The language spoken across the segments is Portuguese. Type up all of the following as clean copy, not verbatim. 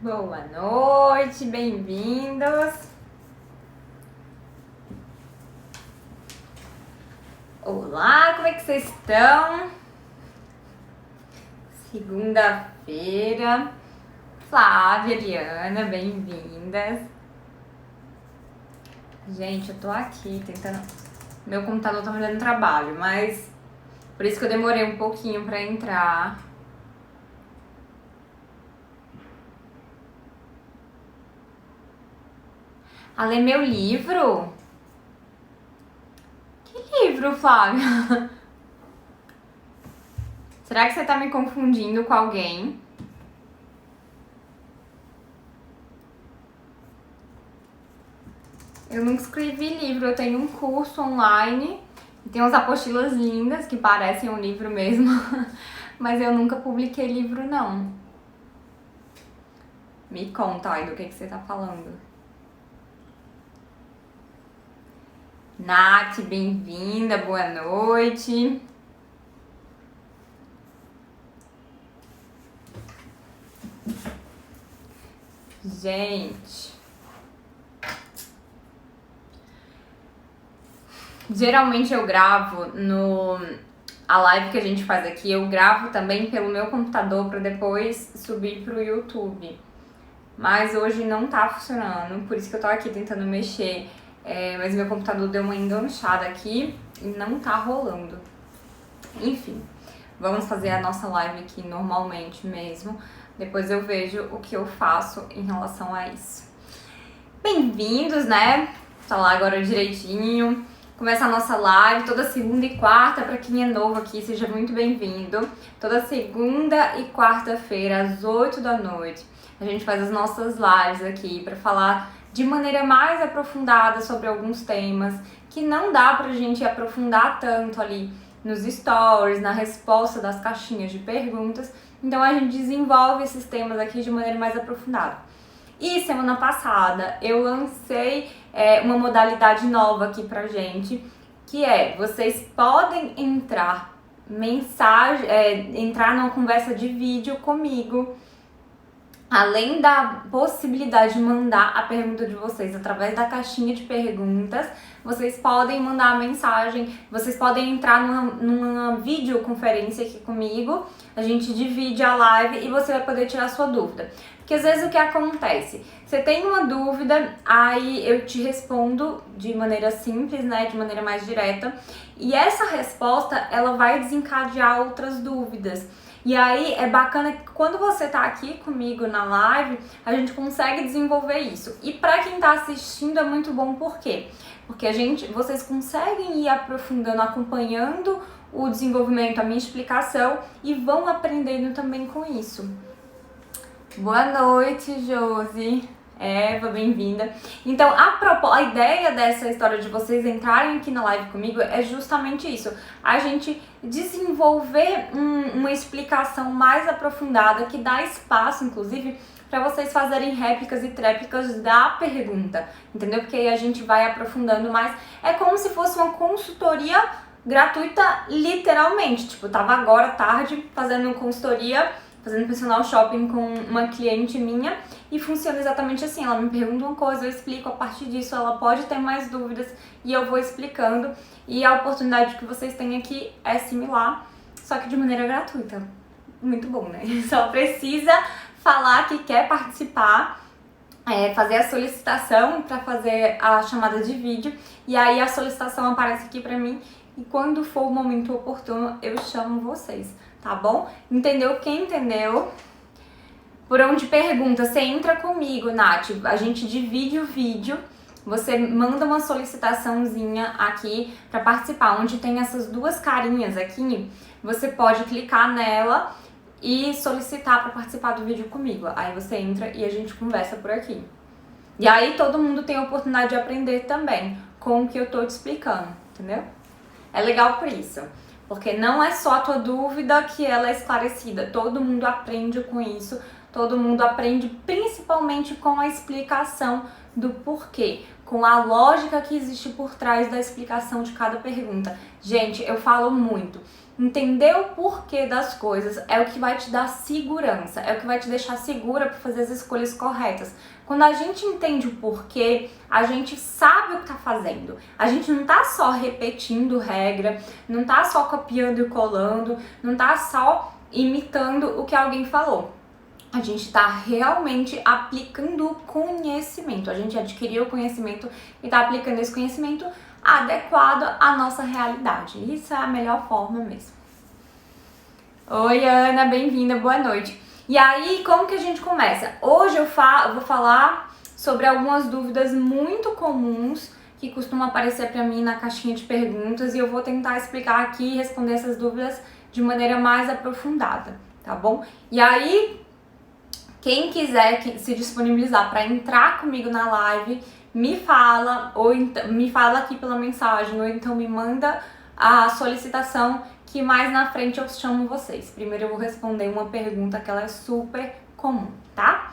Boa noite, bem-vindos. Olá, como é que vocês estão? Segunda-feira. Flávia, Eliana, bem-vindas. Gente, eu tô aqui tentando... Meu computador tá me dando trabalho, mas por isso que eu demorei um pouquinho pra entrar. A ler meu livro? Que livro, Flávia? Será que você tá me confundindo com alguém? Eu nunca escrevi livro, eu tenho um curso online e tem umas apostilas lindas que parecem um livro mesmo, mas eu nunca publiquei livro não. Me conta aí do que você tá falando. Nath, bem-vinda, boa noite. Gente, geralmente eu gravo a live que a gente faz aqui, eu gravo também pelo meu computador para depois subir pro YouTube. Mas hoje não tá funcionando, por isso que eu tô aqui tentando mexer. Mas meu computador deu uma enganchada aqui e não tá rolando. Enfim, vamos fazer a nossa live aqui normalmente mesmo. Depois eu vejo o que eu faço em relação a isso. Bem-vindos, né? Tá lá agora direitinho. Começa a nossa live toda segunda e quarta. Para quem é novo aqui, seja muito bem-vindo. Toda segunda e quarta-feira, às 8 da noite, a gente faz as nossas lives aqui para falar de maneira mais aprofundada sobre alguns temas que não dá pra gente aprofundar tanto ali nos stories, na resposta das caixinhas de perguntas. Então a gente desenvolve esses temas aqui de maneira mais aprofundada. E semana passada eu lancei uma modalidade nova aqui pra gente, que vocês podem entrar numa conversa de vídeo comigo. Além da possibilidade de mandar a pergunta de vocês através da caixinha de perguntas, vocês podem mandar a mensagem, vocês podem entrar numa videoconferência aqui comigo, a gente divide a live e você vai poder tirar a sua dúvida. Porque às vezes o que acontece? Você tem uma dúvida, aí eu te respondo de maneira simples, né, de maneira mais direta, e essa resposta ela vai desencadear outras dúvidas. E aí é bacana que quando você tá aqui comigo na live, a gente consegue desenvolver isso. E pra quem tá assistindo é muito bom, por quê? Porque vocês conseguem ir aprofundando, acompanhando o desenvolvimento, a minha explicação e vão aprendendo também com isso. Boa noite, Josi. Eva, bem-vinda. Então, a ideia dessa história de vocês entrarem aqui na live comigo é justamente isso. A gente desenvolver uma explicação mais aprofundada que dá espaço, inclusive, para vocês fazerem réplicas e tréplicas da pergunta, entendeu? Porque aí a gente vai aprofundando mais. É como se fosse uma consultoria gratuita, literalmente. Tipo, tava agora tarde fazendo consultoria, fazendo personal shopping com uma cliente minha e funciona exatamente assim. Ela me pergunta uma coisa, eu explico, a partir disso ela pode ter mais dúvidas e eu vou explicando. E a oportunidade que vocês têm aqui é similar, só que de maneira gratuita. Muito bom, né? Só precisa falar que quer participar, fazer a solicitação para fazer a chamada de vídeo e aí a solicitação aparece aqui para mim e quando for o momento oportuno eu chamo vocês. Tá bom? Entendeu? Quem entendeu? Por onde pergunta, você entra comigo, Nath, a gente divide o vídeo, você manda uma solicitaçãozinha aqui para participar, onde tem essas duas carinhas aqui, você pode clicar nela e solicitar para participar do vídeo comigo. Aí você entra e a gente conversa por aqui. E aí todo mundo tem a oportunidade de aprender também com o que eu tô te explicando, entendeu? É legal por isso. Porque não é só a tua dúvida que ela é esclarecida, todo mundo aprende com isso, todo mundo aprende principalmente com a explicação do porquê. com a lógica que existe por trás da explicação de cada pergunta. Gente, eu falo muito. Entender o porquê das coisas é o que vai te dar segurança, é o que vai te deixar segura para fazer as escolhas corretas. Quando a gente entende o porquê, a gente sabe o que tá fazendo. A gente não tá só repetindo regra, não tá só copiando e colando, não tá só imitando o que alguém falou. A gente está realmente aplicando o conhecimento. A gente adquiriu o conhecimento e está aplicando esse conhecimento adequado à nossa realidade. Isso é a melhor forma mesmo. Oi, Ana, bem-vinda, boa noite. E aí, como que a gente começa? Hoje eu vou falar sobre algumas dúvidas muito comuns que costumam aparecer para mim na caixinha de perguntas e eu vou tentar explicar aqui e responder essas dúvidas de maneira mais aprofundada, tá bom? E aí, quem quiser se disponibilizar para entrar comigo na live, me fala, ou me fala aqui pela mensagem, ou então me manda a solicitação que mais na frente eu chamo vocês. Primeiro eu vou responder uma pergunta que ela é super comum, tá?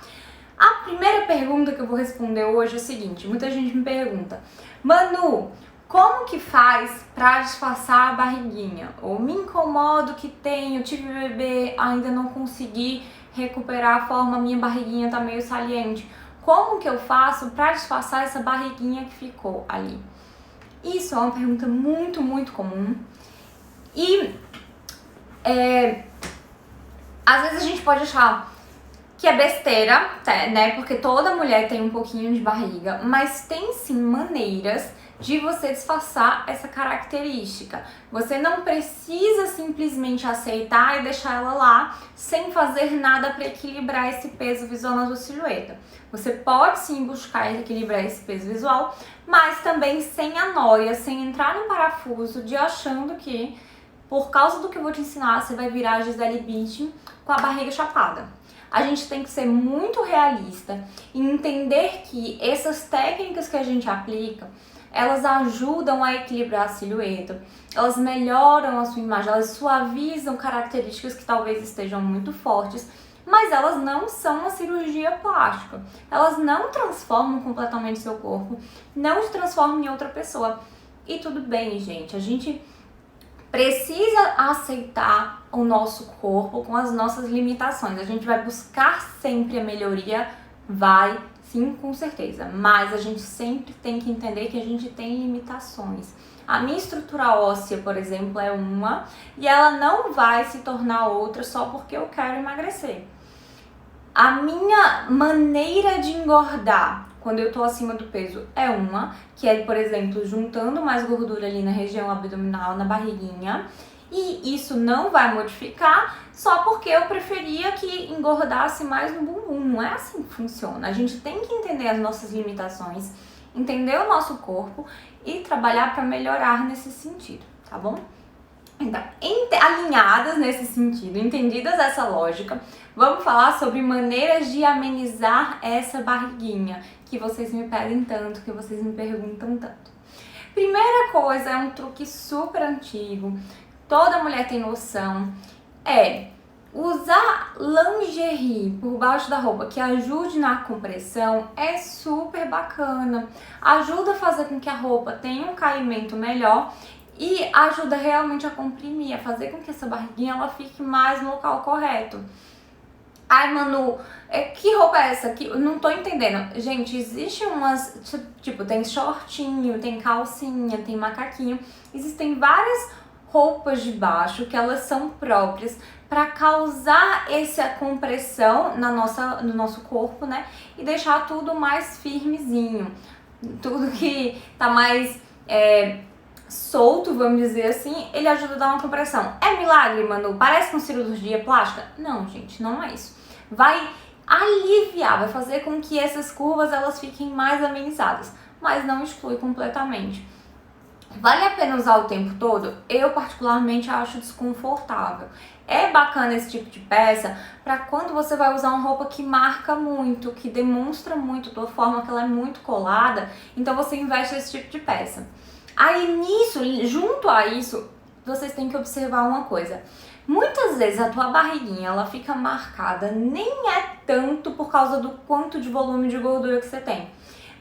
A primeira pergunta que eu vou responder hoje é a seguinte: muita gente me pergunta, Manu, como que faz pra disfarçar a barriguinha? Ou me incomodo que tenho, tive bebê, ainda não consegui recuperar a forma, minha barriguinha tá meio saliente. Como que eu faço pra disfarçar essa barriguinha que ficou ali? Isso é uma pergunta muito, muito comum. E às vezes a gente pode achar que é besteira, né? Porque toda mulher tem um pouquinho de barriga, mas tem sim maneiras de você disfarçar essa característica. Você não precisa simplesmente aceitar e deixar ela lá sem fazer nada para equilibrar esse peso visual na sua silhueta. Você pode sim buscar equilibrar esse peso visual, mas também sem a noia, sem entrar no parafuso de achando que por causa do que eu vou te ensinar, você vai virar a Gisele Bündchen com a barriga chapada. A gente tem que ser muito realista e entender que essas técnicas que a gente aplica, elas ajudam a equilibrar a silhueta, elas melhoram a sua imagem, elas suavizam características que talvez estejam muito fortes, mas elas não são uma cirurgia plástica. Elas não transformam completamente seu corpo, não te transformam em outra pessoa. E tudo bem, gente, a gente precisa aceitar o nosso corpo com as nossas limitações. A gente vai buscar sempre a melhoria, vai, sim, com certeza. Mas a gente sempre tem que entender que a gente tem limitações. A minha estrutura óssea, por exemplo, é uma e ela não vai se tornar outra só porque eu quero emagrecer. A minha maneira de engordar quando eu tô acima do peso é uma, que é, por exemplo, juntando mais gordura ali na região abdominal, na barriguinha. E isso não vai modificar só porque eu preferia que engordasse mais no bumbum. Não é assim que funciona. A gente tem que entender as nossas limitações, entender o nosso corpo e trabalhar para melhorar nesse sentido, tá bom? Então, alinhadas nesse sentido, entendidas essa lógica, vamos falar sobre maneiras de amenizar essa barriguinha que vocês me pedem tanto, que vocês me perguntam tanto. Primeira coisa, é um truque super antigo, toda mulher tem noção, é usar lingerie por baixo da roupa que ajude na compressão. É super bacana, ajuda a fazer com que a roupa tenha um caimento melhor e ajuda realmente a comprimir, a fazer com que essa barriguinha ela fique mais no local correto. Ai, Manu, que roupa é essa? Eu não tô entendendo. Gente, existe umas, tipo, tem shortinho, tem calcinha, tem macaquinho. Existem várias roupas de baixo que elas são próprias para causar essa compressão no nosso corpo, né? E deixar tudo mais firmezinho. Tudo que tá mais solto, vamos dizer assim, ele ajuda a dar uma compressão. É milagre, Manu? Parece com cirurgia plástica? Não, gente, não é isso. Vai aliviar, vai fazer com que essas curvas elas fiquem mais amenizadas, mas não exclui completamente. Vale a pena usar o tempo todo? Eu particularmente acho desconfortável. É bacana esse tipo de peça para quando você vai usar uma roupa que marca muito, que demonstra muito a tua forma, que ela é muito colada, então você investe nesse tipo de peça. Aí nisso, junto a isso, vocês têm que observar uma coisa. Muitas vezes a tua barriguinha ela fica marcada, nem é tanto por causa do quanto de volume de gordura que você tem,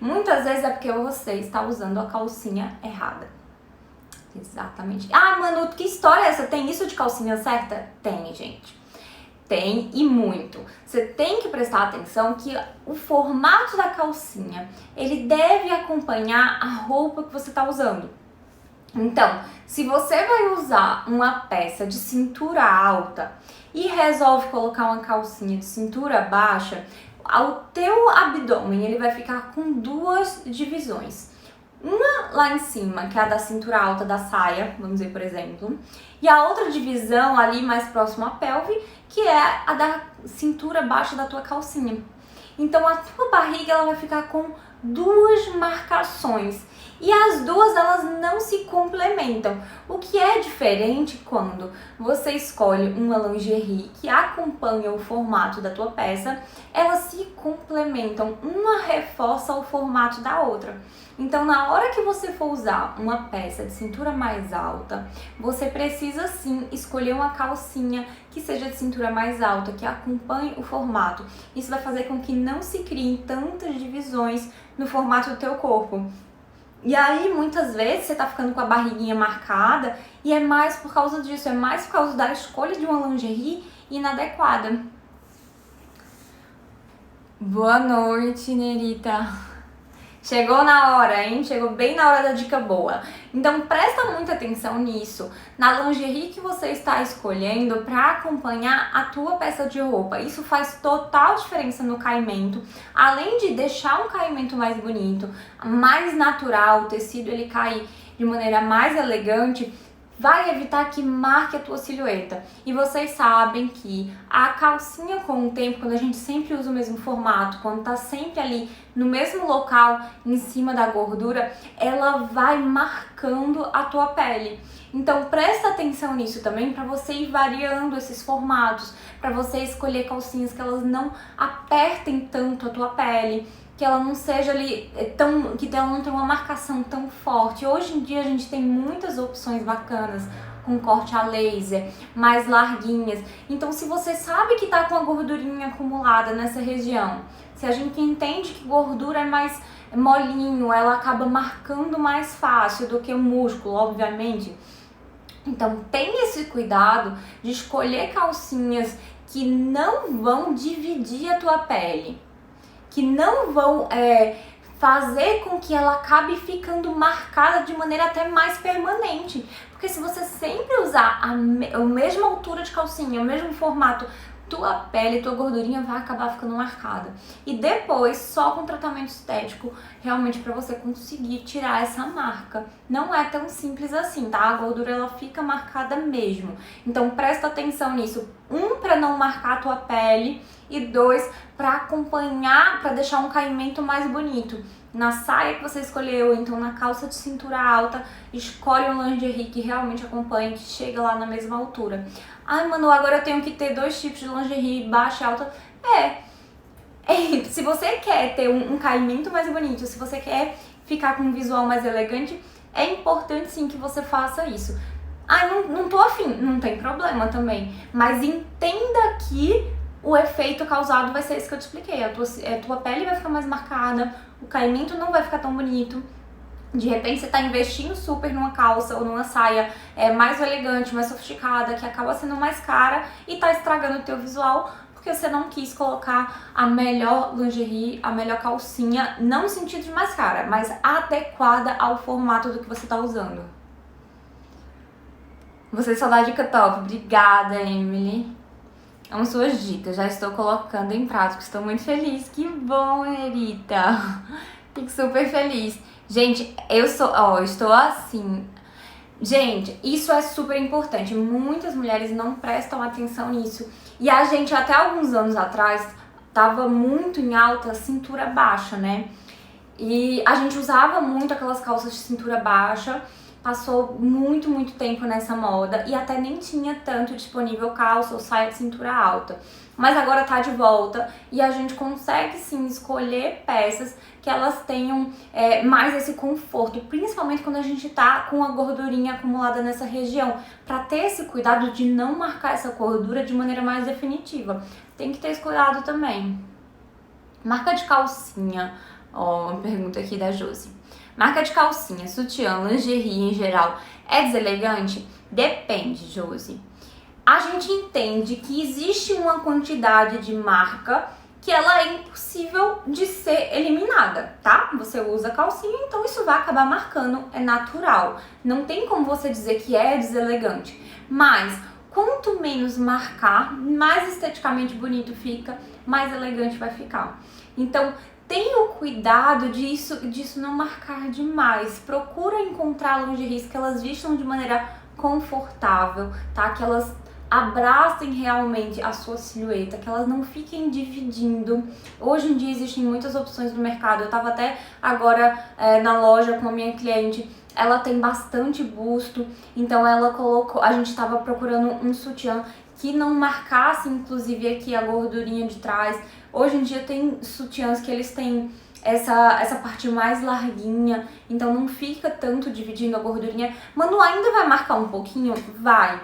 Muitas vezes é porque você está usando a calcinha errada. Exatamente. Ah, Manu, que história é essa? Tem isso de calcinha certa? Tem, gente. Tem e muito. Você tem que prestar atenção que o formato da calcinha, ele deve acompanhar a roupa que você está usando. Então, se você vai usar uma peça de cintura alta e resolve colocar uma calcinha de cintura baixa, o teu abdômen ele vai ficar com duas divisões. Uma lá em cima, que é a da cintura alta da saia, vamos dizer, por exemplo, e a outra divisão ali mais próximo à pelve, que é a da cintura baixa da tua calcinha. Então a tua barriga ela vai ficar com duas marcações e as duas elas não se complementam. O que é diferente quando você escolhe uma lingerie que acompanha o formato da tua peça, elas se complementam, uma reforça o formato da outra. Então, na hora que você for usar uma peça de cintura mais alta, você precisa sim escolher uma calcinha que seja de cintura mais alta, que acompanhe o formato. Isso vai fazer com que não se criem tantas divisões no formato do teu corpo. E aí, muitas vezes, você tá ficando com a barriguinha marcada e é mais por causa disso, é mais por causa da escolha de uma lingerie inadequada. Boa noite, Nerita. Chegou na hora, hein? Chegou bem na hora da dica boa. Então presta muita atenção nisso, na lingerie que você está escolhendo para acompanhar a tua peça de roupa. Isso faz total diferença no caimento. Além de deixar um caimento mais bonito, mais natural, o tecido ele cai de maneira mais elegante, vai evitar que marque a tua silhueta. E vocês sabem que a calcinha com o tempo, quando a gente sempre usa o mesmo formato, quando tá sempre ali no mesmo local, em cima da gordura, ela vai marcando a tua pele. Então presta atenção nisso também para você ir variando esses formatos, para você escolher calcinhas que elas não apertem tanto a tua pele, que ela não seja ali que ela não tenha uma marcação tão forte. Hoje em dia a gente tem muitas opções bacanas com corte a laser, mais larguinhas. Então se você sabe que tá com a gordurinha acumulada nessa região, se a gente entende que gordura é mais molinho, ela acaba marcando mais fácil do que o músculo, obviamente. Então tenha esse cuidado de escolher calcinhas que não vão dividir a tua pele, que não vão fazer com que ela acabe ficando marcada de maneira até mais permanente. Porque se você sempre usar a mesma altura de calcinha, o mesmo formato, tua pele, tua gordurinha vai acabar ficando marcada. E depois, só com tratamento estético, realmente para você conseguir tirar essa marca. Não é tão simples assim, tá? A gordura ela fica marcada mesmo. Então presta atenção nisso. Para não marcar a tua pele e 2, para acompanhar, para deixar um caimento mais bonito. Na saia que você escolheu, então na calça de cintura alta, escolhe um lingerie que realmente acompanhe, que chega lá na mesma altura. Ai, Manu, agora eu tenho que ter 2 tipos de lingerie, baixa e alta. Se você quer ter um caimento mais bonito, se você quer ficar com um visual mais elegante, é importante sim que você faça isso. Ai, não tô afim, não tem problema também. Mas entenda que o efeito causado vai ser isso que eu te expliquei. A tua pele vai ficar mais marcada, o caimento não vai ficar tão bonito. De repente você tá investindo super numa calça ou numa saia mais elegante, mais sofisticada, que acaba sendo mais cara e tá estragando o teu visual porque você não quis colocar a melhor lingerie, a melhor calcinha, não no sentido de mais cara, mas adequada ao formato do que você tá usando. Você só dá dica top. Obrigada, Emily. Amo suas dicas, já estou colocando em prática, estou muito feliz. Que bom, Nerita. Fico super feliz. Gente, estou assim. Gente, isso é super importante. Muitas mulheres não prestam atenção nisso. E a gente, até alguns anos atrás, tava muito em alta cintura baixa, né? E a gente usava muito aquelas calças de cintura baixa. Passou muito tempo nessa moda e até nem tinha tanto disponível calça ou saia de cintura alta. Mas agora tá de volta e a gente consegue sim escolher peças que elas tenham mais esse conforto, principalmente quando a gente tá com a gordurinha acumulada nessa região, para ter esse cuidado de não marcar essa gordura de maneira mais definitiva. Tem que ter esse cuidado também. Marca de calcinha. Ó, uma pergunta aqui da Josi. Marca de calcinha, sutiã, lingerie em geral é deselegante? Depende, Josi. A gente entende que existe uma quantidade de marca que ela é impossível de ser eliminada, tá? Você usa calcinha, então isso vai acabar marcando, é natural. Não tem como você dizer que é deselegante. Mas quanto menos marcar, mais esteticamente bonito fica, mais elegante vai ficar. Então, tenha o cuidado disso não marcar demais. Procura encontrar lingeries que elas vistam de maneira confortável, tá? Que elas abracem realmente a sua silhueta, que elas não fiquem dividindo. Hoje em dia existem muitas opções no mercado. Eu tava até agora na loja com a minha cliente. Ela tem bastante busto, então ela colocou, a gente tava procurando um sutiã que não marcasse inclusive aqui a gordurinha de trás. Hoje em dia tem sutiãs que eles têm essa parte mais larguinha, então não fica tanto dividindo a gordurinha. Mano, ainda vai marcar um pouquinho? Vai.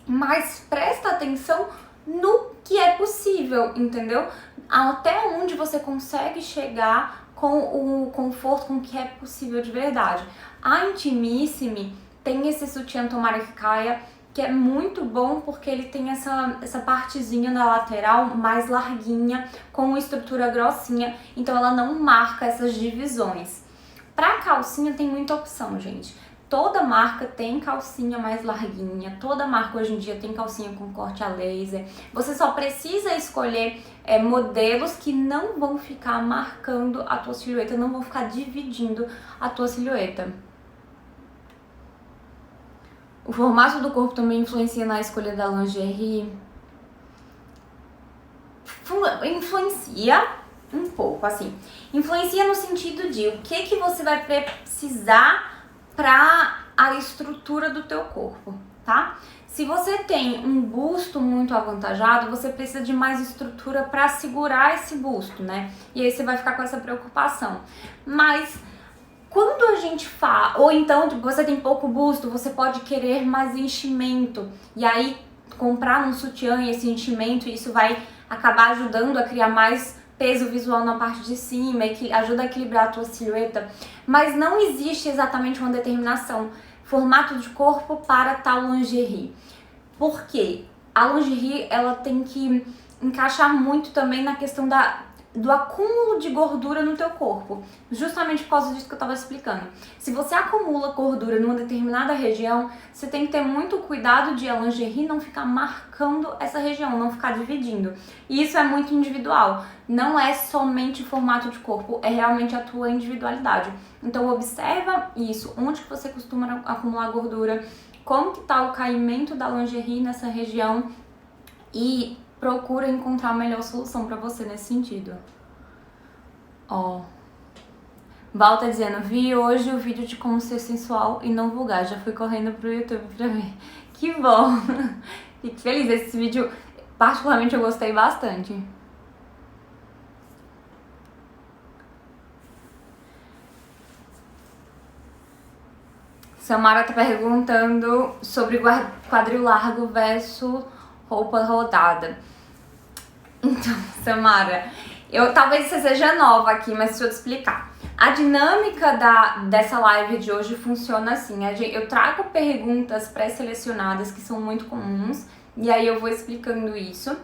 Mas presta atenção no que é possível, entendeu? Até onde você consegue chegar com o conforto, com o que é possível de verdade. A Intimissimi tem esse sutiã Tomara que Caia, que é muito bom porque ele tem essa partezinha na lateral mais larguinha, com uma estrutura grossinha, então ela não marca essas divisões. Pra calcinha tem muita opção, gente. Toda marca tem calcinha mais larguinha, toda marca hoje em dia tem calcinha com corte a laser. Você só precisa escolher modelos que não vão ficar marcando a tua silhueta, não vão ficar dividindo a tua silhueta. O formato do corpo também influencia na escolha da lingerie? Influencia um pouco, assim. Influencia no sentido de o que você vai precisar para a estrutura do teu corpo, tá? Se você tem um busto muito avantajado, você precisa de mais estrutura para segurar esse busto, né? E aí você vai ficar com essa preocupação. Mas quando a gente faz, ou então você tem pouco busto, você pode querer mais enchimento. E aí comprar um sutiã e esse enchimento, isso vai acabar ajudando a criar mais peso visual na parte de cima e que ajuda a equilibrar a tua silhueta. Mas não existe exatamente uma determinação, formato de corpo para tal lingerie. Por quê? A lingerie, ela tem que encaixar muito também na questão do acúmulo de gordura no teu corpo, justamente por causa disso que eu estava explicando. Se você acumula gordura numa determinada região, você tem que ter muito cuidado de a lingerie não ficar marcando essa região, não ficar dividindo. E isso é muito individual, não é somente formato de corpo, é realmente a tua individualidade. Então observa isso, onde que você costuma acumular gordura, como que tá o caimento da lingerie nessa região e procura encontrar a melhor solução pra você nesse sentido. Ó. Val tá dizendo, vi hoje o vídeo de como ser sensual e não vulgar. Já fui correndo pro YouTube pra ver. Que bom! Fico feliz. Esse vídeo, particularmente, eu gostei bastante. Samara tá perguntando sobre quadril largo versus roupa rodada. Então, Samara, talvez você seja nova aqui, mas deixa eu te explicar. A dinâmica dessa live de hoje funciona assim. Eu trago perguntas pré-selecionadas que são muito comuns e aí eu vou explicando isso,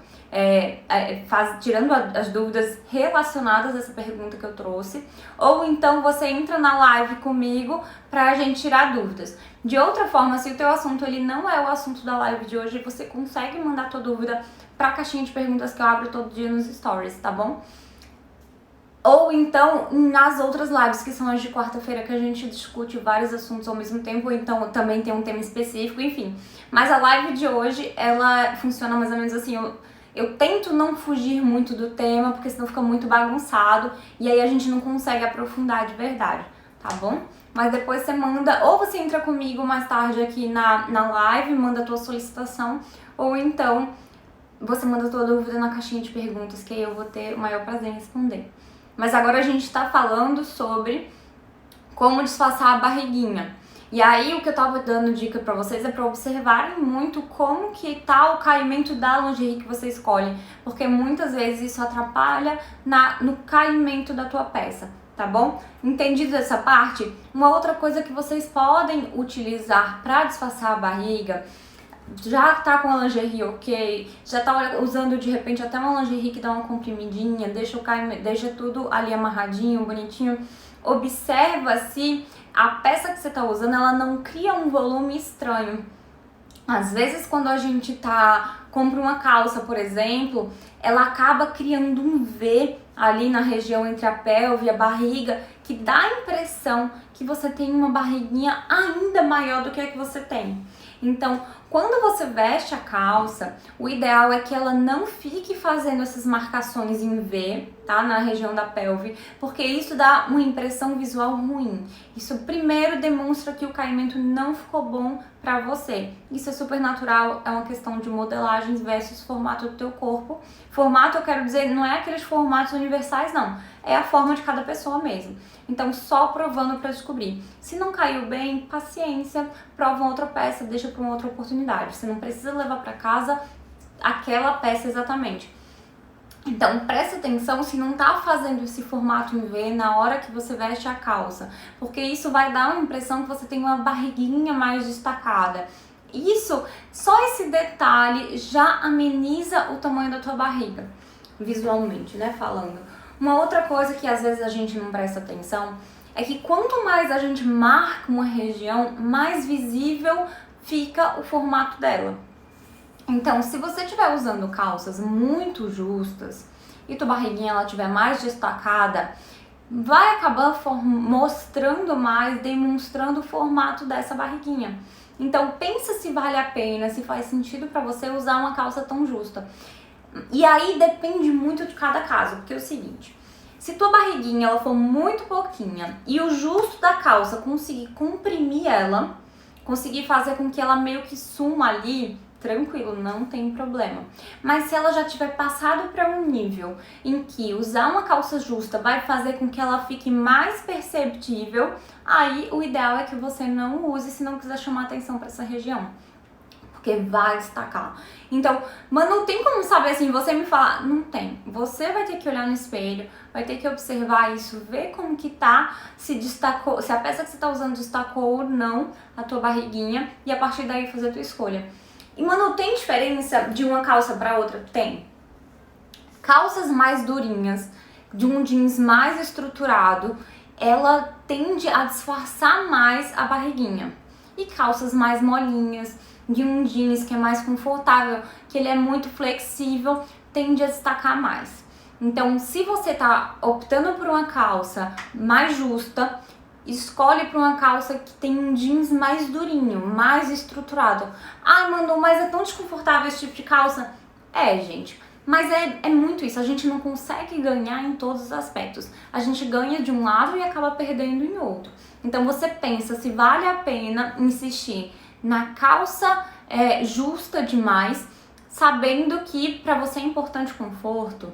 tirando as dúvidas relacionadas a essa pergunta que eu trouxe. Ou então você entra na live comigo pra gente tirar dúvidas. De outra forma, se o teu assunto ele não é o assunto da live de hoje, você consegue mandar tua dúvida pra caixinha de perguntas que eu abro todo dia nos stories, tá bom? Ou então nas outras lives, que são as de quarta-feira, que a gente discute vários assuntos ao mesmo tempo, ou então também tem um tema específico, enfim. Mas a live de hoje, ela funciona mais ou menos assim, eu tento não fugir muito do tema, porque senão fica muito bagunçado, e aí a gente não consegue aprofundar de verdade, tá bom? Mas depois você manda, ou você entra comigo mais tarde aqui na live, manda a tua solicitação, ou então você manda a tua dúvida na caixinha de perguntas, que aí eu vou ter o maior prazer em responder. Mas agora a gente tá falando sobre como disfarçar a barriguinha. E aí o que eu tava dando dica pra vocês é pra observarem muito como que tá o caimento da lingerie que você escolhe. Porque muitas vezes isso atrapalha no caimento da tua peça, tá bom? Entendido essa parte? Uma outra coisa que vocês podem utilizar para disfarçar a barriga, já tá com a lingerie ok, já tá usando de repente até uma lingerie que dá uma comprimidinha, deixa tudo ali amarradinho, bonitinho. Observa se a peça que você tá usando, ela não cria um volume estranho. Às vezes quando a gente compra uma calça, por exemplo, ela acaba criando um V ali na região entre a pelve e a barriga, que dá a impressão que você tem uma barriguinha ainda maior do que a que você tem. Então, quando você veste a calça, o ideal é que ela não fique fazendo essas marcações em V, tá? Na região da pelve, porque isso dá uma impressão visual ruim. Isso primeiro demonstra que o caimento não ficou bom pra você. Isso é super natural, é uma questão de modelagens versus formato do teu corpo. Formato, eu quero dizer, não é aqueles formatos universais, não. É a forma de cada pessoa mesmo. Então, só provando para descobrir. Se não caiu bem, paciência, prova uma outra peça, deixa para uma outra oportunidade. Você não precisa levar para casa aquela peça exatamente. Então, presta atenção se não tá fazendo esse formato em V na hora que você veste a calça, porque isso vai dar uma impressão que você tem uma barriguinha mais destacada. Isso, só esse detalhe já ameniza o tamanho da tua barriga, visualmente, né, falando. Uma outra coisa que às vezes a gente não presta atenção é que quanto mais a gente marca uma região, mais visível fica o formato dela. Então, se você estiver usando calças muito justas e tua barriguinha ela estiver mais destacada, vai acabar mostrando mais, demonstrando o formato dessa barriguinha. Então, pensa se vale a pena, se faz sentido para você usar uma calça tão justa. E aí depende muito de cada caso, porque é o seguinte, se tua barriguinha ela for muito pouquinha e o justo da calça conseguir comprimir ela, conseguir fazer com que ela meio que suma ali, tranquilo, não tem problema. Mas se ela já tiver passado para um nível em que usar uma calça justa vai fazer com que ela fique mais perceptível, aí o ideal é que você não use se não quiser chamar atenção para essa região, porque vai destacar. Então, mano, não tem como saber assim, você me falar, não tem. Você vai ter que olhar no espelho, vai ter que observar isso, ver como que tá, se destacou, se a peça que você tá usando destacou ou não a tua barriguinha, e a partir daí fazer a tua escolha. E, mano, tem diferença de uma calça para outra? Tem. Calças mais durinhas, de um jeans mais estruturado, ela tende a disfarçar mais a barriguinha. E calças mais molinhas, de um jeans que é mais confortável, que ele é muito flexível, tende a destacar mais. Então, se você tá optando por uma calça mais justa, escolhe para uma calça que tem um jeans mais durinho, mais estruturado. Ai, Manu, mas é tão desconfortável esse tipo de calça. É, gente, mas é muito isso. A gente não consegue ganhar em todos os aspectos. A gente ganha de um lado e acaba perdendo em outro. Então você pensa se vale a pena insistir na calça justa demais, sabendo que para você é importante o conforto.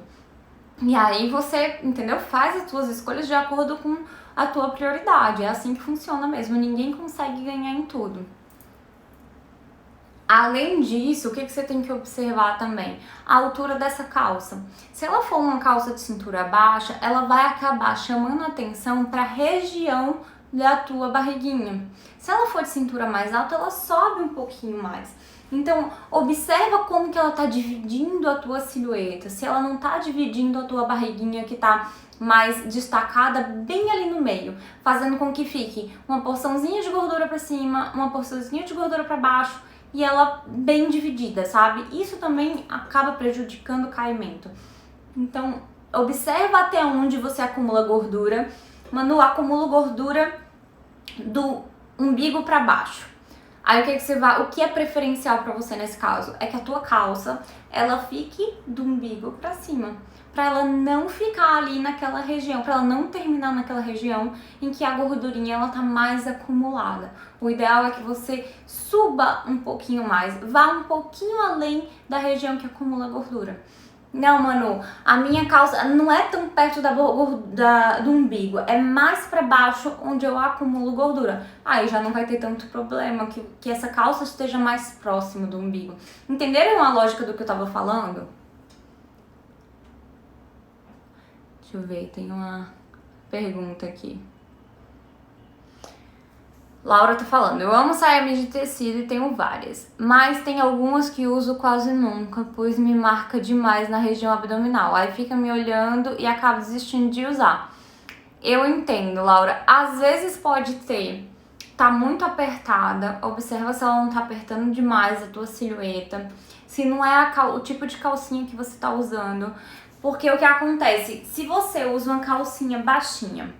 E aí você, entendeu? Faz as suas escolhas de acordo com a tua prioridade. É assim que funciona mesmo. Ninguém consegue ganhar em tudo. Além disso, o que você tem que observar também? A altura dessa calça. Se ela for uma calça de cintura baixa, ela vai acabar chamando atenção para a região da tua barriguinha. Se ela for de cintura mais alta, ela sobe um pouquinho mais. Então, observa como que ela tá dividindo a tua silhueta. Se ela não tá dividindo a tua barriguinha que tá mais destacada bem ali no meio, fazendo com que fique uma porçãozinha de gordura para cima, uma porçãozinha de gordura para baixo e ela bem dividida, sabe? Isso também acaba prejudicando o caimento. Então, observa até onde você acumula gordura. Manu, acumulo gordura do umbigo para baixo. Aí o que é preferencial para você nesse caso? É que a tua calça, ela fique do umbigo para cima, para ela não ficar ali naquela região, para ela não terminar naquela região em que a gordurinha ela tá mais acumulada. O ideal é que você suba um pouquinho mais, vá um pouquinho além da região que acumula gordura. Não, Manu, a minha calça não é tão perto do umbigo, é mais pra baixo onde eu acumulo gordura. Aí já não vai ter tanto problema que essa calça esteja mais próximo do umbigo. Entenderam a lógica do que eu tava falando? Deixa eu ver, tem uma pergunta aqui. Laura tá falando, eu amo saia de tecido e tenho várias, mas tem algumas que uso quase nunca, pois me marca demais na região abdominal. Aí fica me olhando e acabo desistindo de usar. Eu entendo, Laura. Às vezes pode ter, tá muito apertada, observa se ela não tá apertando demais a tua silhueta, se não é o tipo de calcinha que você tá usando. Porque o que acontece, se você usa uma calcinha baixinha,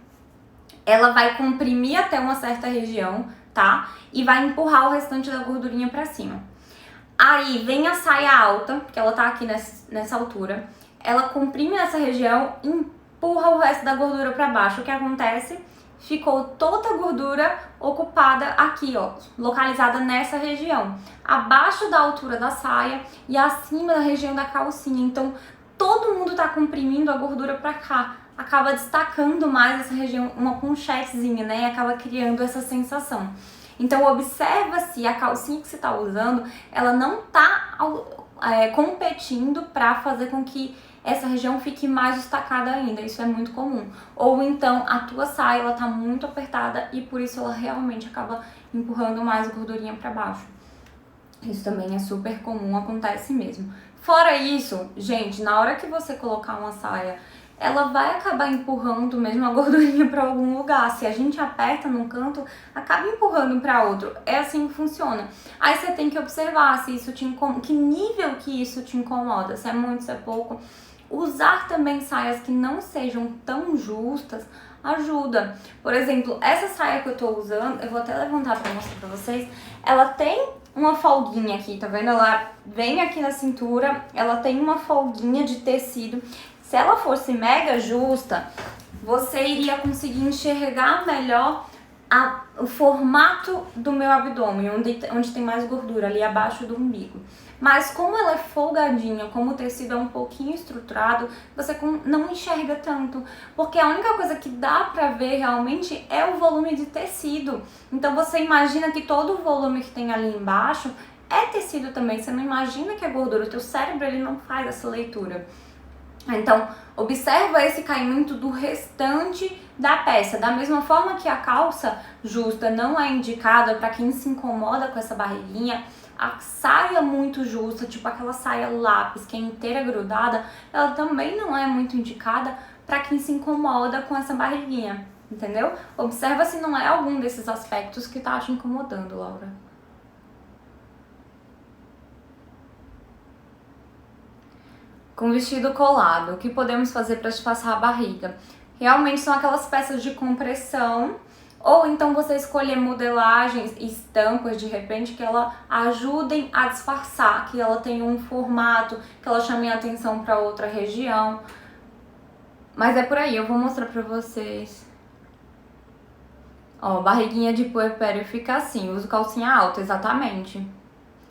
ela vai comprimir até uma certa região, tá? E vai empurrar o restante da gordurinha pra cima. Aí vem a saia alta, que ela tá aqui nessa altura, ela comprime essa região, empurra o resto da gordura pra baixo. O que acontece? Ficou toda a gordura ocupada aqui, ó, localizada nessa região, abaixo da altura da saia e acima da região da calcinha. Então, todo mundo tá comprimindo a gordura pra cá, acaba destacando mais essa região, uma ponchetezinha, né, e acaba criando essa sensação. Então, observa se a calcinha que você tá usando, ela não tá competindo pra fazer com que essa região fique mais destacada ainda. Isso é muito comum. Ou então a tua saia ela tá muito apertada e por isso ela realmente acaba empurrando mais gordurinha para baixo. Isso também é super comum, acontece mesmo. Fora isso, gente, na hora que você colocar uma saia, ela vai acabar empurrando mesmo a gordurinha para algum lugar. Se a gente aperta num canto, acaba empurrando para outro. É assim que funciona. Aí você tem que observar se isso te incomoda, que nível que isso te incomoda, se é muito, se é pouco. Usar também saias que não sejam tão justas ajuda. Por exemplo, essa saia que eu tô usando, eu vou até levantar pra mostrar pra vocês, ela tem uma folguinha aqui, tá vendo? Ela vem aqui na cintura, ela tem uma folguinha de tecido. Se ela fosse mega justa, você iria conseguir enxergar melhor o formato do meu abdômen, onde tem mais gordura, ali abaixo do umbigo. Mas como ela é folgadinha, como o tecido é um pouquinho estruturado, você não enxerga tanto. Porque a única coisa que dá pra ver realmente é o volume de tecido. Então você imagina que todo o volume que tem ali embaixo é tecido também. Você não imagina que é gordura. O teu cérebro ele não faz essa leitura. Então, observa esse caimento do restante da peça. Da mesma forma que a calça justa não é indicada para quem se incomoda com essa barriguinha, a saia muito justa, tipo aquela saia lápis que é inteira grudada, ela também não é muito indicada para quem se incomoda com essa barriguinha, entendeu? Observa se não é algum desses aspectos que tá te incomodando, Laura. Com vestido colado, o que podemos fazer para disfarçar a barriga? Realmente são aquelas peças de compressão, ou então você escolher modelagens, estampas de repente que ela ajudem a disfarçar, que ela tenha um formato, que ela chame a atenção para outra região. Mas é por aí, eu vou mostrar para vocês. Ó, barriguinha de puerpério fica assim, uso calcinha alta, exatamente.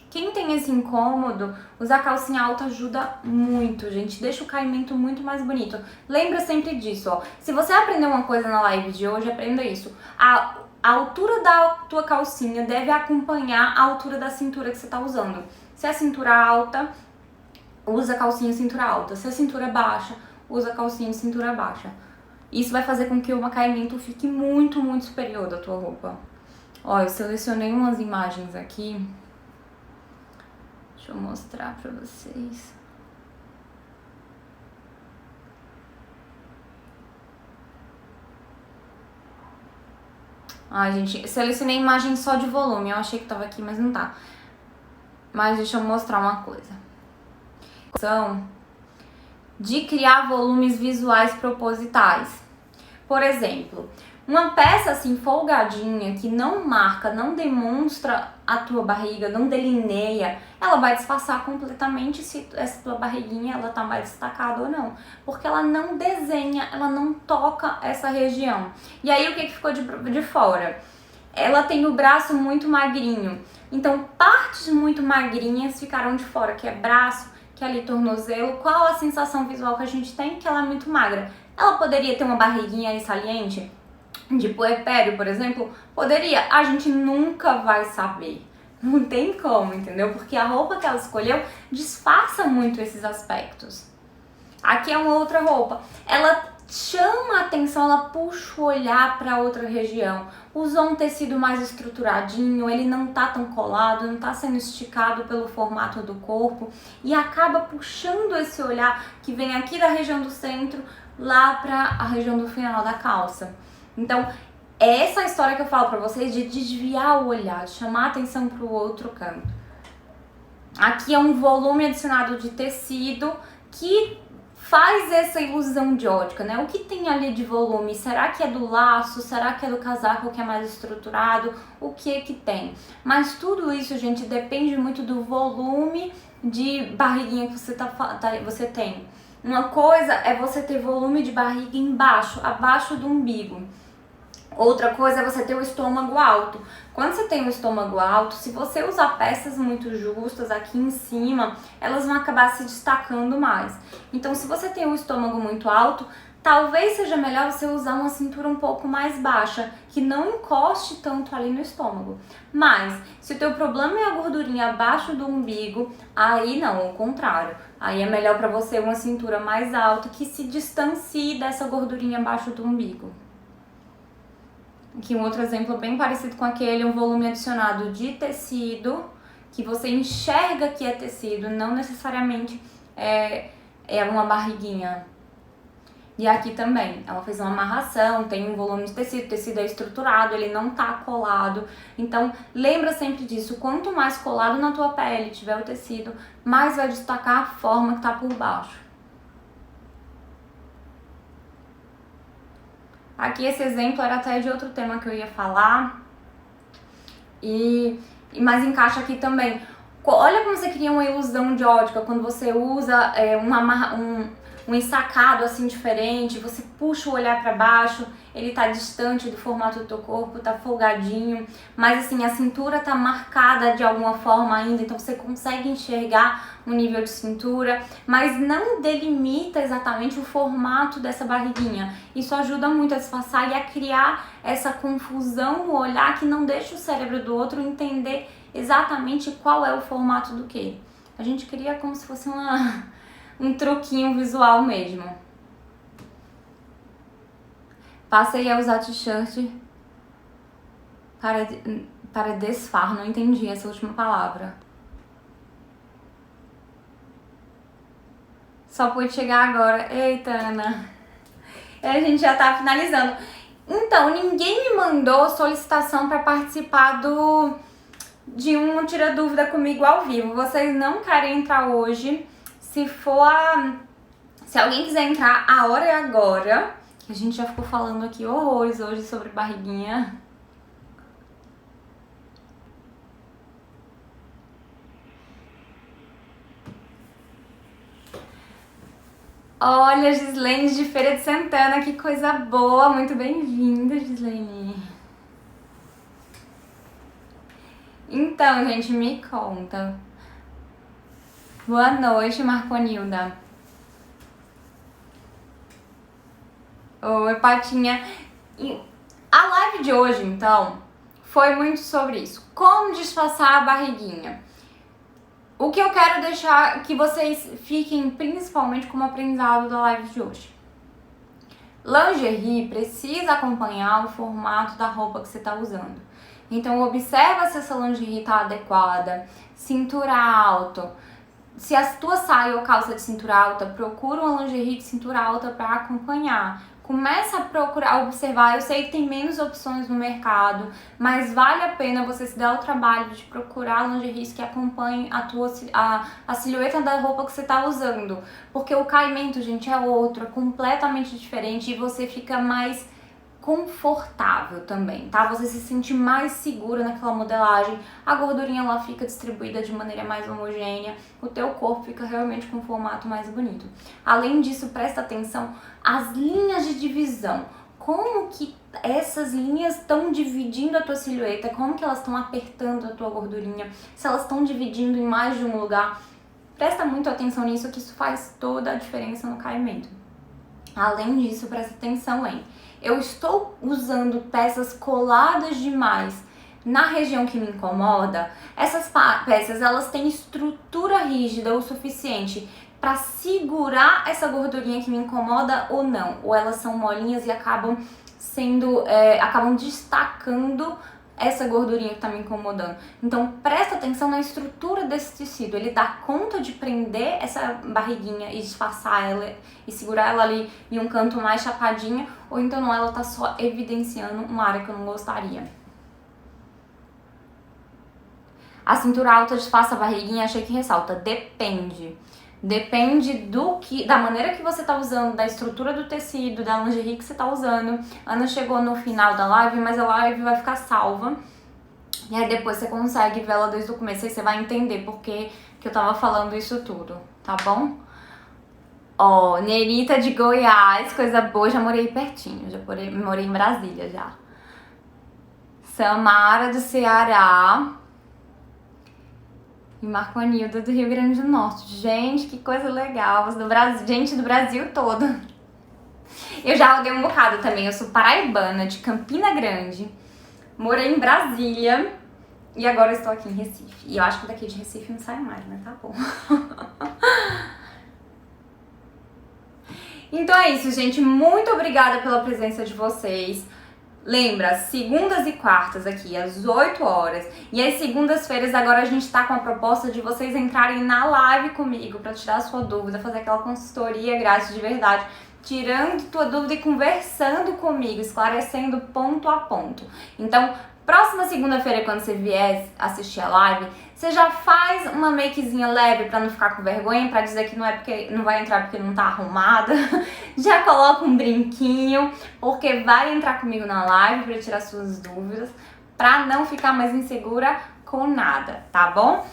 Quem tem esse incômodo, usar calcinha alta ajuda muito, gente. Deixa o caimento muito mais bonito. Lembra sempre disso, ó. Se você aprendeu uma coisa na live de hoje, aprenda isso. A altura da tua calcinha deve acompanhar a altura da cintura que você tá usando. Se é cintura alta, usa calcinha cintura alta. Se é cintura baixa, usa calcinha de cintura baixa. Isso vai fazer com que o caimento fique muito, muito superior da tua roupa. Ó, eu selecionei umas imagens aqui. Deixa eu mostrar pra vocês. Ai, gente, selecionei imagem só de volume. Eu achei que tava aqui, mas não tá. Mas deixa eu mostrar uma coisa. São de criar volumes visuais propositais. Por exemplo, uma peça assim folgadinha que não marca, não demonstra a tua barriga, não delineia, ela vai disfarçar completamente se essa tua barriguinha ela tá mais destacada ou não, porque ela não desenha, ela não toca essa região. E aí o que ficou de fora? Ela tem o braço muito magrinho, então partes muito magrinhas ficaram de fora, que é braço, que é ali tornozelo. Qual a sensação visual que a gente tem? Que ela é muito magra. Ela poderia ter uma barriguinha aí saliente? De puerpério, por exemplo, poderia, a gente nunca vai saber, não tem como, entendeu? Porque a roupa que ela escolheu disfarça muito esses aspectos. Aqui é uma outra roupa, ela chama a atenção, ela puxa o olhar para outra região. Usou um tecido mais estruturadinho, ele não tá tão colado, não tá sendo esticado pelo formato do corpo e acaba puxando esse olhar que vem aqui da região do centro lá para a região do final da calça. Então, é essa a história que eu falo para vocês de desviar o olhar, de chamar a atenção para o outro canto. Aqui é um volume adicionado de tecido que faz essa ilusão de ótica, né? O que tem ali de volume? Será que é do laço? Será que é do casaco que é mais estruturado? O que é que tem? Mas tudo isso, gente, depende muito do volume de barriguinha que você tem. Uma coisa é você ter volume de barriga embaixo, abaixo do umbigo. Outra coisa é você ter o estômago alto. Quando você tem o estômago alto, se você usar peças muito justas aqui em cima, elas vão acabar se destacando mais. Então, se você tem o estômago muito alto, talvez seja melhor você usar uma cintura um pouco mais baixa, que não encoste tanto ali no estômago. Mas, se o teu problema é a gordurinha abaixo do umbigo, aí não, o contrário. Aí é melhor para você uma cintura mais alta que se distancie dessa gordurinha abaixo do umbigo. Aqui um outro exemplo bem parecido com aquele, um volume adicionado de tecido, que você enxerga que é tecido, não necessariamente é uma barriguinha. E aqui também, ela fez uma amarração, tem um volume de tecido, o tecido é estruturado, ele não tá colado. Então, lembra sempre disso, quanto mais colado na tua pele tiver o tecido, mais vai destacar a forma que tá por baixo. Aqui esse exemplo era até de outro tema que eu ia falar, mas encaixa aqui também. Olha como você cria uma ilusão de ótica quando você usa um ensacado assim diferente, você puxa o olhar para baixo, ele tá distante do formato do teu corpo, tá folgadinho, mas assim, a cintura tá marcada de alguma forma ainda, então você consegue enxergar o nível de cintura, mas não delimita exatamente o formato dessa barriguinha. Isso ajuda muito a disfarçar e a criar essa confusão no olhar que não deixa o cérebro do outro entender exatamente qual é o formato do quê. A gente cria como se fosse um truquinho visual mesmo. Passei a usar t-shirt para desfar, não entendi essa última palavra. Só pude chegar agora. Eita, Ana. A gente já tá finalizando. Então, ninguém me mandou solicitação para participar de um Tira Dúvida comigo ao vivo. Vocês não querem entrar hoje. Se alguém quiser entrar, a hora é agora. A gente já ficou falando aqui horrores hoje sobre barriguinha. Olha, Gislene de Feira de Santana, que coisa boa. Muito bem-vinda, Gislene. Então, gente, me conta. Boa noite, Marconilda. Oi, Patinha. A live de hoje, então, foi muito sobre isso. Como disfarçar a barriguinha. O que eu quero deixar que vocês fiquem principalmente como aprendizado da live de hoje. Lingerie precisa acompanhar o formato da roupa que você está usando. Então, observa se essa lingerie está adequada, cintura alta. Se a tua saia ou calça de cintura alta, procura uma lingerie de cintura alta para acompanhar. Começa a procurar, observar. Eu sei que tem menos opções no mercado, mas vale a pena você se dar o trabalho de procurar lingeries que acompanhem a silhueta da roupa que você está usando. Porque o caimento, gente, é outro, é completamente diferente e você fica mais confortável também, tá? Você se sente mais segura naquela modelagem, a gordurinha ela fica distribuída de maneira mais homogênea, o teu corpo fica realmente com um formato mais bonito. Além disso, presta atenção às linhas de divisão, como que essas linhas estão dividindo a tua silhueta, como que elas estão apertando a tua gordurinha, se elas estão dividindo em mais de um lugar. Presta muito atenção nisso, que isso faz toda a diferença no caimento. Além disso, presta atenção em eu estou usando peças coladas demais na região que me incomoda. Essas peças, elas têm estrutura rígida o suficiente pra segurar essa gordurinha que me incomoda ou não. Ou elas são molinhas e acabam acabam destacando essa gordurinha que tá me incomodando. Então presta atenção na estrutura desse tecido. Ele dá conta de prender essa barriguinha e disfarçar ela e segurar ela ali em um canto mais chapadinha, ou então não, ela tá só evidenciando uma área que eu não gostaria. A cintura alta disfarça a barriguinha, achei que ressalta. Depende. Depende da maneira que você tá usando, da estrutura do tecido, da lingerie que você tá usando. Ana chegou no final da live, mas a live vai ficar salva. E aí depois você consegue ver ela desde o começo, aí você vai entender por que eu tava falando isso tudo, tá bom? Ó, Nerita de Goiás, coisa boa, já morei pertinho, morei em Brasília já. Samara do Ceará. E Marco Anilda do Rio Grande do Norte. Gente, que coisa legal. Do Brasil, gente do Brasil todo. Eu já rodei um bocado também. Eu sou paraibana, de Campina Grande. Morei em Brasília. E agora eu estou aqui em Recife. E eu acho que daqui de Recife não sai mais, né? Tá bom. Então é isso, gente. Muito obrigada pela presença de vocês. Lembra, segundas e quartas aqui, às 8 horas. E as segundas-feiras agora a gente tá com a proposta de vocês entrarem na live comigo pra tirar a sua dúvida, fazer aquela consultoria grátis de verdade, tirando tua dúvida e conversando comigo, esclarecendo ponto a ponto. Então, próxima segunda-feira, quando você vier assistir a live, você já faz uma makezinha leve pra não ficar com vergonha, pra dizer que não vai entrar porque não tá arrumada. Já coloca um brinquinho, porque vai entrar comigo na live pra tirar suas dúvidas, pra não ficar mais insegura com nada, tá bom?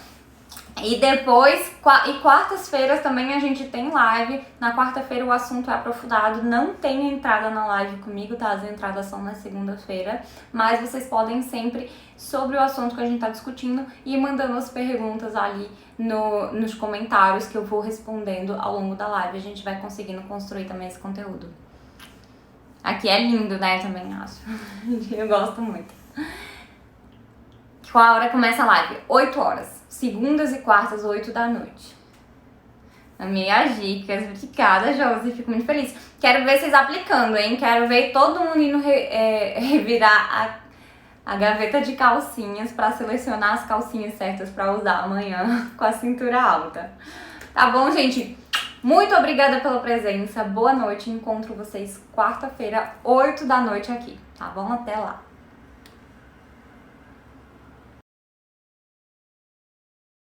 E depois, quartas-feiras também a gente tem live. Na quarta-feira o assunto é aprofundado. Não tem entrada na live comigo, tá? As entradas são na segunda-feira. Mas vocês podem sempre, sobre o assunto que a gente tá discutindo, ir mandando as perguntas ali nos comentários que eu vou respondendo ao longo da live. A gente vai conseguindo construir também esse conteúdo. Aqui é lindo, né? Eu também acho. Eu gosto muito. Qual a hora começa a live? 8 horas. Segundas e quartas, 8 da noite. Amei as dicas. Obrigada, Josi. Fico muito feliz. Quero ver vocês aplicando, hein? Quero ver todo mundo indo revirar a gaveta de calcinhas pra selecionar as calcinhas certas pra usar amanhã com a cintura alta. Tá bom, gente? Muito obrigada pela presença. Boa noite. Encontro vocês quarta-feira, 8 da noite aqui. Tá bom? Até lá.